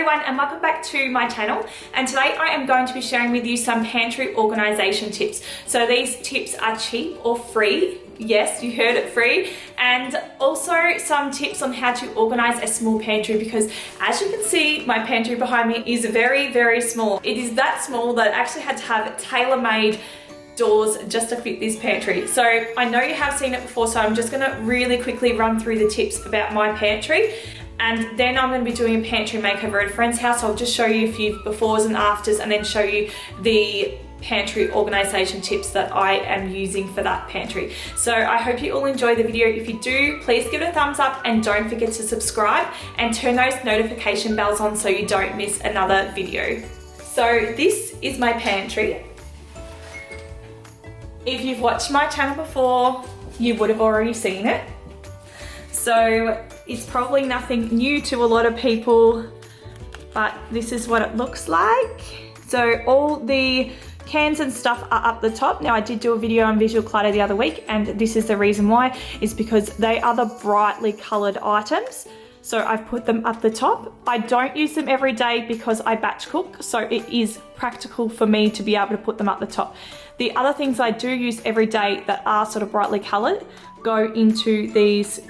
everyone and welcome back to my channel, and today I am going to be sharing with you some pantry organization tips. So these tips are cheap or free. Yes, you heard it, free. And also some tips on how to organize a small pantry, because as you can see, my pantry behind me is very, very small. It is that small that I actually had to have tailor-made doors just to fit this pantry. So I know you have seen it before, so I'm just gonna really quickly run through the tips about my pantry. And then I'm going to be doing a pantry makeover at a friend's house. I'll just show you a few befores and afters and then show you the pantry organization tips that I am using for that pantry. So I hope you all enjoy the video. If you do, please give it a thumbs up and don't forget to subscribe and turn those notification bells on so you don't miss another video. So this is my pantry. If you've watched my channel before, you would have already seen it. So it's probably nothing new to a lot of people, but this is what it looks like. So all the cans and stuff are up the top. Now I did do a video on visual clutter the other week, and this is the reason why, is because they are the brightly colored items. So I've put them up the top. I don't use them every day because I batch cook, so it is practical for me to be able to put them up the top. The other things I do use every day that are sort of brightly colored go into these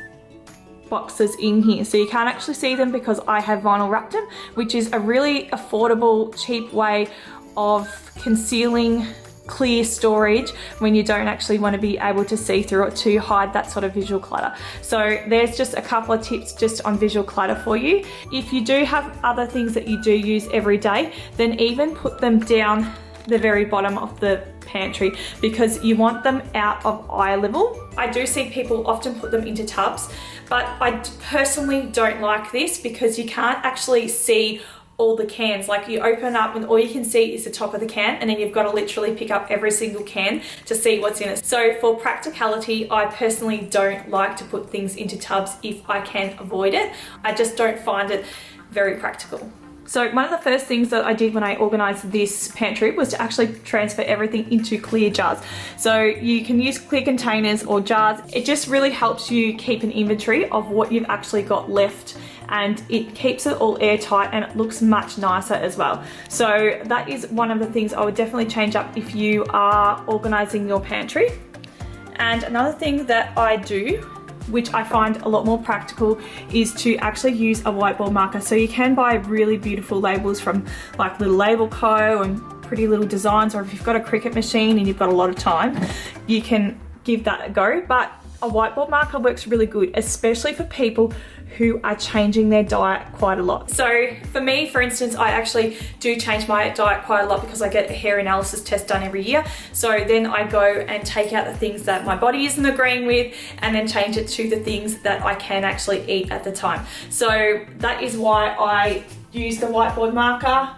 boxes in here, so you can't actually see them because I have vinyl wrapped them, which is a really affordable, cheap way of concealing clear storage when you don't actually want to be able to see through it to hide that sort of visual clutter. So there's just a couple of tips just on visual clutter for you. If you do have other things that you do use every day, then even put them down the very bottom of the pantry, because you want them out of eye level. I do see people often put them into tubs, but I personally don't like this because you can't actually see all the cans. Like, you open up and all you can see is the top of the can, and then you've got to literally pick up every single can to see what's in it. So for practicality, I personally don't like to put things into tubs if I can avoid it. I just don't find it very practical. So one of the first things that I did when I organized this pantry was to actually transfer everything into clear jars. So you can use clear containers or jars. It just really helps you keep an inventory of what you've actually got left, and it keeps it all airtight and it looks much nicer as well. So that is one of the things I would definitely change up if you are organizing your pantry. And another thing that I do, which I find a lot more practical, is to actually use a whiteboard marker. So you can buy really beautiful labels from like Little Label Co. and Pretty Little Designs, or if you've got a Cricut machine and you've got a lot of time, you can give that a go. But a whiteboard marker works really good, especially for people who are changing their diet quite a lot. So for me, for instance, I actually do change my diet quite a lot because I get a hair analysis test done every year. So then I go and take out the things that my body isn't agreeing with and then change it to the things that I can actually eat at the time. So that is why I use the whiteboard marker.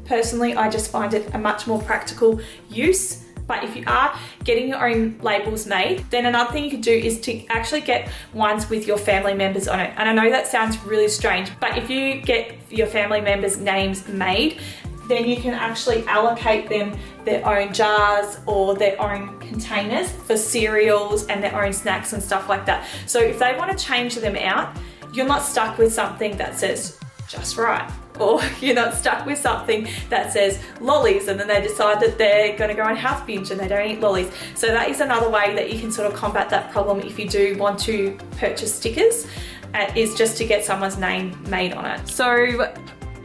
Personally, I just find it a much more practical use. But if you are getting your own labels made, then another thing you could do is to actually get ones with your family members on it. And I know that sounds really strange, but if you get your family members' names made, then you can actually allocate them their own jars or their own containers for cereals and their own snacks and stuff like that. So if they want to change them out, you're not stuck with something that says just right, or you're not stuck with something that says lollies and then they decide that they're going to go on health binge and they don't eat lollies. So that is another way that you can sort of combat that problem if you do want to purchase stickers, is just to get someone's name made on it. So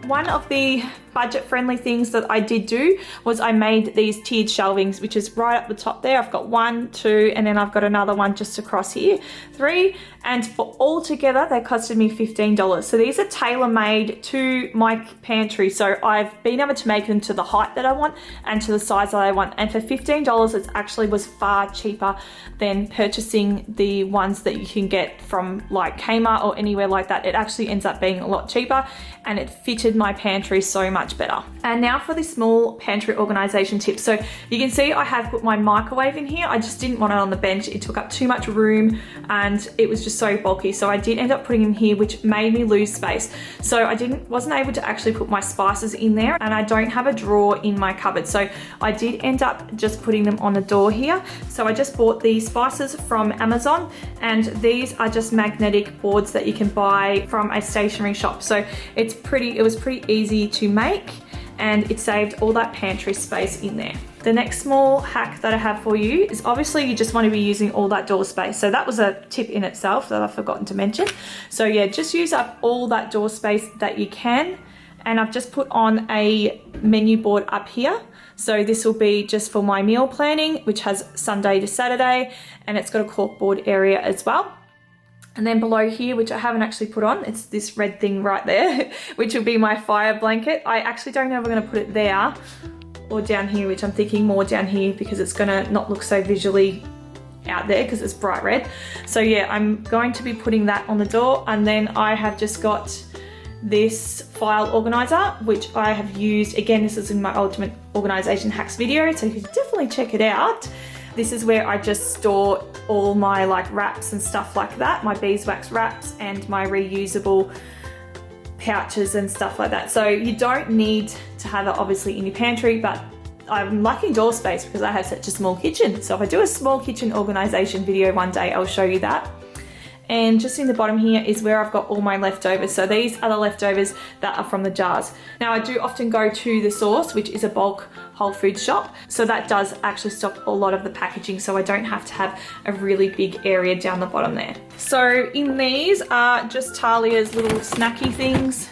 one of the budget-friendly things that I did do was I made these tiered shelvings, which is right up the top there. I've got 1, 2, and then I've got another one just across here, 3, and for all together they costed me $15. So these are tailor-made to my pantry, so I've been able to make them to the height that I want and to the size that I want, and for $15 it actually was far cheaper than purchasing the ones that you can get from like Kmart or anywhere like that. It actually ends up being a lot cheaper, and it fitted my pantry so much. much better. And now for the small pantry organization tip. So you can see I have put my microwave in here. I just didn't want it on the bench. It took up too much room and it was just so bulky. So I did end up putting it in here, which made me lose space. So I wasn't able to actually put my spices in there, and I don't have a drawer in my cupboard. So I did end up just putting them on the door here. So I just bought these spices from Amazon, and these are just magnetic boards that you can buy from a stationery shop. So it was pretty easy to make, and it saved all that pantry space in there. The next small hack that I have for you is obviously you just want to be using all that door space. So that was a tip in itself that I've forgotten to mention. So yeah, just use up all that door space that you can. And I've just put on a menu board up here. So this will be just for my meal planning, which has Sunday to Saturday, and it's got a corkboard area as well. And then below here, which I haven't actually put on, it's this red thing right there, which will be my fire blanket. I actually don't know if I'm gonna put it there or down here, which I'm thinking more down here because it's gonna not look so visually out there because it's bright red. So yeah, I'm going to be putting that on the door. And then I have just got this file organizer, which I have used. Again, this is in my Ultimate Organization Hacks video, so you can definitely check it out. This is where I just store all my like wraps and stuff like that, my beeswax wraps and my reusable pouches and stuff like that. So you don't need to have it obviously in your pantry, but I'm lacking door space because I have such a small kitchen. So if I do a small kitchen organization video one day, I'll show you that. And just in the bottom here is where I've got all my leftovers. So these are the leftovers that are from the jars. Now I do often go to The Source, which is a bulk whole food shop. So that does actually stop a lot of the packaging. So I don't have to have a really big area down the bottom there. So in these are just Talia's little snacky things.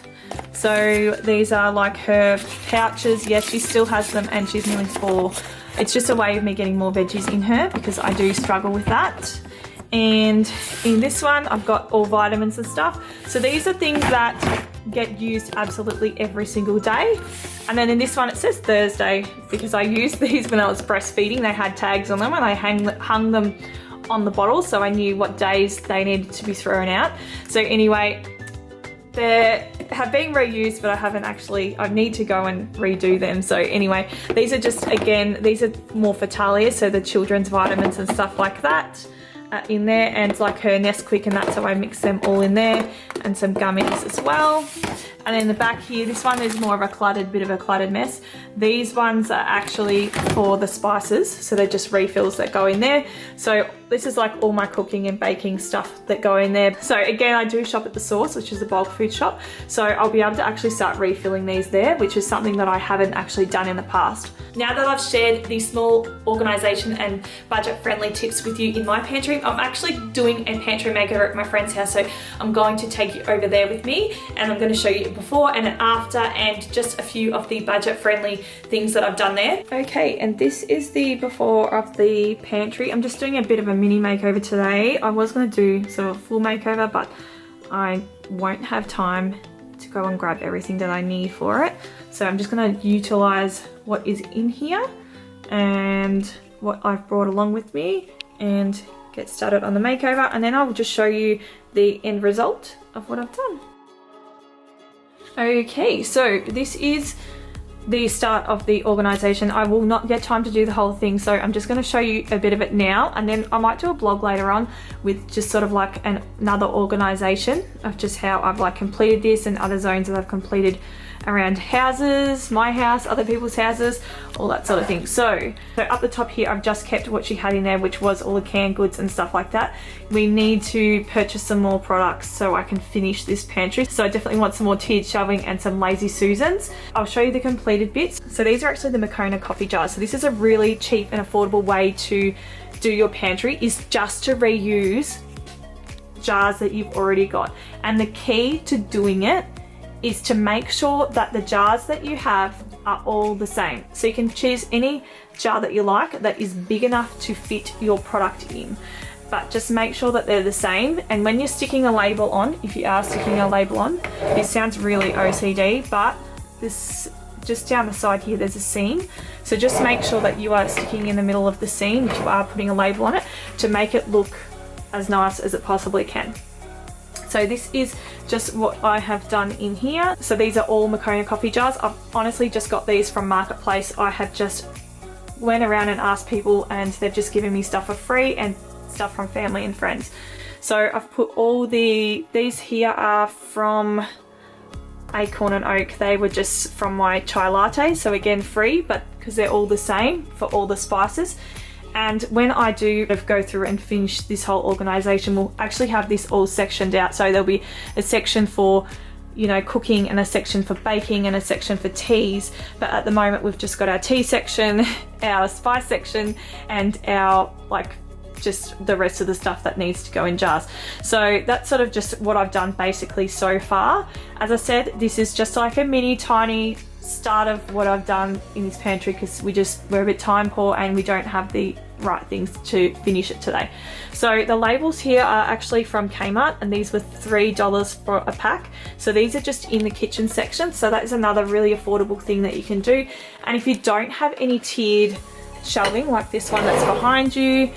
So these are like her pouches. Yes, she still has them and she's nearly 4. It's just a way of me getting more veggies in her because I do struggle with that. And in this one, I've got all vitamins and stuff. So these are things that get used absolutely every single day. And then in this one, it says Thursday because I used these when I was breastfeeding. They had tags on them and I hung them on the bottle so I knew what days they needed to be thrown out. So anyway, they have been reused, but I need to go and redo them. So anyway, these are just, again, these are more for Talia, so the children's vitamins and stuff like that. In there, and like her Nesquik and that, so I mix them all in there, and some gummies as well. And then the back here, this one is more of a bit of a cluttered mess. These ones are actually for the spices, so they're just refills that go in there. So this is like all my cooking and baking stuff that go in there. So again, I do shop at The Source, which is a bulk food shop. So I'll be able to actually start refilling these there, which is something that I haven't actually done in the past. Now that I've shared these small organization and budget friendly tips with you in my pantry, I'm actually doing a pantry makeover at my friend's house. So I'm going to take you over there with me, and I'm going to show you before and an after, and just a few of the budget friendly things that I've done there. Okay, and this is the before of the pantry. I'm just doing a bit of a mini makeover today. I was going to do sort of a full makeover, but I won't have time to go and grab everything that I need for it. So I'm just going to utilize what is in here and what I've brought along with me and get started on the makeover, and then I will just show you the end result of what I've done. Okay, so this is the start of the organization. I will not get time to do the whole thing, so I'm just going to show you a bit of it now, and then I might do a blog later on with just sort of like another organization of just how I've like completed this and other zones that I've completed around houses, my house, other people's houses, all that sort of thing. So up the top here, I've just kept what she had in there, which was all the canned goods and stuff like that. We need to purchase some more products so I can finish this pantry. So I definitely want some more tiered shelving and some Lazy Susans. I'll show you the completed bits. So these are actually the Moccona coffee jars. So this is a really cheap and affordable way to do your pantry, is just to reuse jars that you've already got. And the key to doing it is to make sure that the jars that you have are all the same. So you can choose any jar that you like that is big enough to fit your product in, but just make sure that they're the same. And when you're sticking a label on, if you are sticking a label on, this sounds really OCD, but this just down the side here, there's a seam. So just make sure that you are sticking in the middle of the seam if you are putting a label on it, to make it look as nice as it possibly can. So this is just what I have done in here. So these are all Moccona coffee jars. I've honestly just got these from Marketplace. I have just went around and asked people and they've just given me stuff for free and stuff from family and friends. So I've put all these here are from Acorn and Oak. They were just from my chai latte, so again free, but because they're all the same for all the spices. And when I do go through and finish this whole organization, we'll actually have this all sectioned out. So there'll be a section for, you know, cooking and a section for baking and a section for teas. But at the moment we've just got our tea section, our spice section, and our just the rest of the stuff that needs to go in jars. So that's sort of just what I've done basically so far. As I said, this is just like a mini tiny start of what I've done in this pantry because we're a bit time poor and we don't have the right things to finish it today. So the labels here are actually from Kmart and these were $3 for a pack. So these are just in the kitchen section. So that is another really affordable thing that you can do. And if you don't have any tiered shelving like this one that's behind you,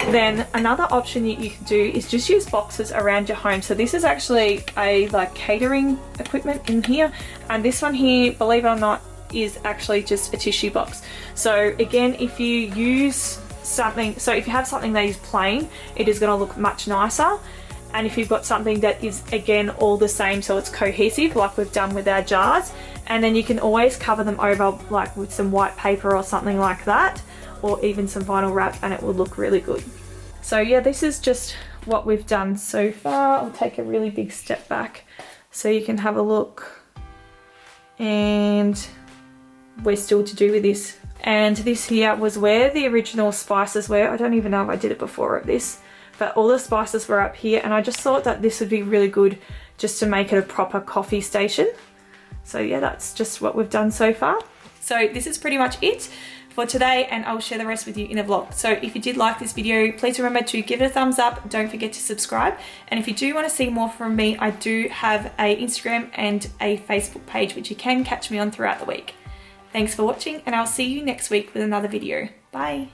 then another option you can do is just use boxes around your home. So this is actually a catering equipment in here, and this one here, believe it or not, is actually just a tissue box. So again, if you use something, so if you have something that is plain, it is going to look much nicer. And if you've got something that is again all the same, so it's cohesive like we've done with our jars, and then you can always cover them over with some white paper or something like that, or even some vinyl wrap, and it will look really good. So yeah, this is just what we've done so far. I'll take a really big step back so you can have a look. And we're still to do with this. And this here was where the original spices were. I don't even know if I did it before of this, but all the spices were up here, and I just thought that this would be really good just to make it a proper coffee station. So yeah, that's just what we've done so far. So this is pretty much it for today, and I'll share the rest with you in a vlog. So if you did like this video, please remember to give it a thumbs up. Don't forget to subscribe. And if you do want to see more from me, I do have an Instagram and a Facebook page, which you can catch me on throughout the week. Thanks for watching, and I'll see you next week with another video. Bye.